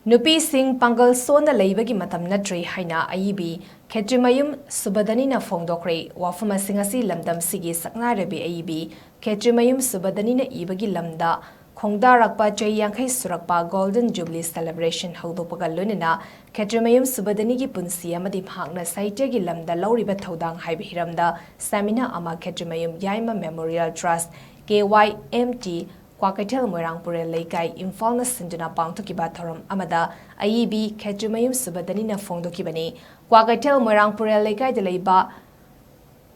Nupising Pangal Sonna Leibagi Matam Nattre Haina Ayibi Kshetrimayum Subadani na Phongdokkhre wafama singasi lamdam sigi sakna rabi Ayibi Kshetrimayum Subadani na ibagi lamda Khongdarakpa Chayangkai Surakpa Golden Jubilee Celebration Haudopaga Lunina Kshetrimayum Subadani gi punsi amadi phangna saitya gi lamda lauriba thodang haibi hiramda seminar ama Kshetrimayum Yaima Memorial Trust KYMT Kwakatel Moirangpure Leikai Imphal Sinduna Pangtokiba Thoram Amada Ayibi Kshetrimayum Subadani na Phongdokkibani Kwakatel Moirangpure Leikai de Leiba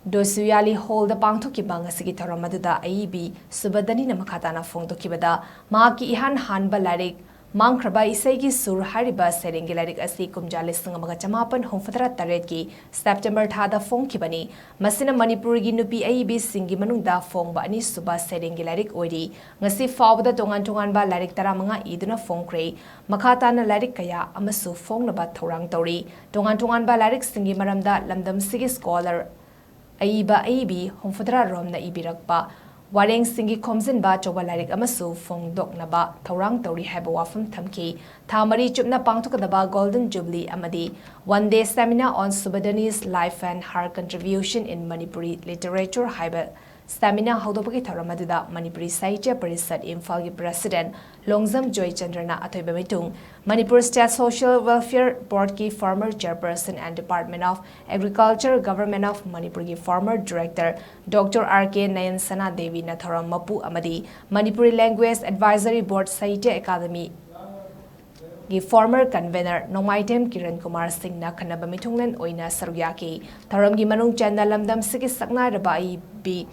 Dosuyali Hall the Pangtokiba ngasigi thoram aduda Ayibi Subadani na makhatana Phongdokkibada Maki ihan hanba larik Mangkraba Isegi Sur Hariba Serengi Larik Asi Kumjali Sangamaga Chamapan Homfatra Taretki September Thada Phongkibani Masina Manipuri Nupi Ayibi Singi Manungda Phongba Ani Suba Serengi Larik Oidi Ngasi Fawda Tongan Ba Larik Taramanga Iduna Phongkre Makhatana Larik Kaya Amasu Phongnaba Thorang Tori Tongan Ba Larik Singi Maramda Lamdam Sigi Scholar Ayibi Homfatra Romna Ibirakpa Wareng Singi Komzin Ba Choba Larik Amasu Phongdoknaba Thorang Tori Haba Wafam Thamki Thamari Chupna Pangtokadaba Golden Jubilee Amadi 1-day seminar on Subadani's life and her contribution in Manipuri literature Haba Seminar Haudopaki Thoramaduda Manipuri Sahitya Parisad Imphal President Longzam Joy Chandrana Athoiba Mitung Manipur State Social Welfare Board ki former chairperson and Department of Agriculture Government of Manipur ki former director Dr. R.K. Nayan Sana Devi Nathoram Mapu Amadi Manipuri Language Advisory Board Sahitya Academy gi former convener Nomaitem Kiran Kumar Singh na khanaba mitunglen oina sarugyaki thoram gi manung chanda lamdam sigi sakna raba Ayibi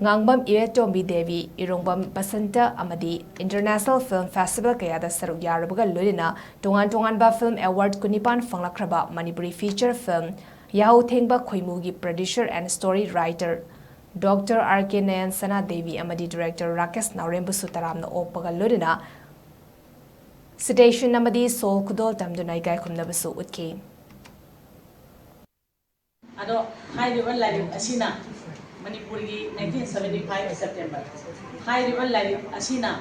Ngangbam Iretombi Devi Irungbam Basanta Amadi International Film Festival kayada sarugya rabaga lorina tongan ba film award kunipan phanglakraba Manipuri feature film Yahau Thengba Khoimu gi producer and story writer Dr. R.K. Nayan Sana Devi Amadi director Rakesh Naurembu Sutaramna opaga lorina Citation Namadi Sol Kudol Tamdunai Gai Kumnabasu Utki. Ado High River Live Asina Manipuri 1975 September. High River Live Asina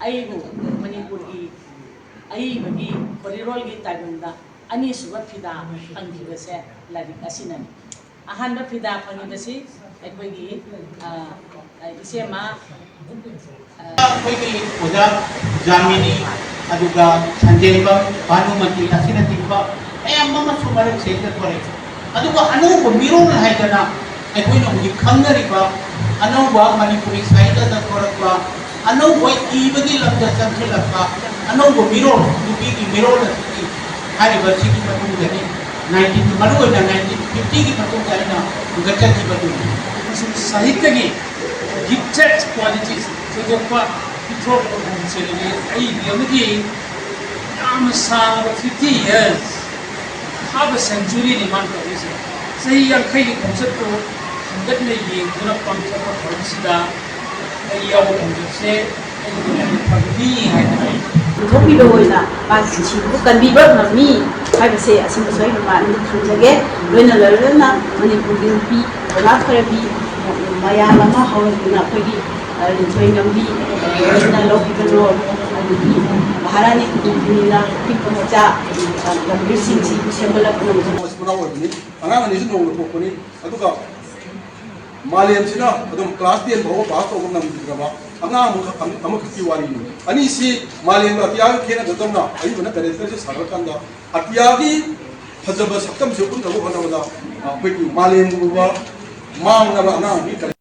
Ayibu Manipuri Ayibagi Korirolgi Tagunda Ani Suba Fida Angivase Live Asina. Ahanda Fida Panudasi Equigi Isema Jamini aduga Sanjayba Banumati Asina Timba Mama Sumaran Center for it. Aduga Anu Mirror Haidana Equino Kangariba Anova Manipuri Saida the Korakwa Anova Ibagi of the Santilaka Anova Mirror to be the Mirror Hariba City Patugani 1950 Patugana Gataki Patu Sahitagi gifted qualities so the Petrol Ayibi Amasa 50 years half a century in Manipur. Say young Kaili concept that may be good upon Sida Ayaw say Topidoina, but can be brought on me. I will say as soon as I can again when a learner Manipuri be not for a bee Mayalama how Napoli. Joinambi, Local Road, Harani, Nina, people the missing symbol of Angan is no company. Aduka Malian Sina, Adam Class D and Bow Bath of Namaba, Amakiwari. Anisi, Malian Atiagi, Kena, the Donna, I even at the research Sarakanda, Atiagi, has a Sakam Sukun, the Malian Ruba, Mang Navana.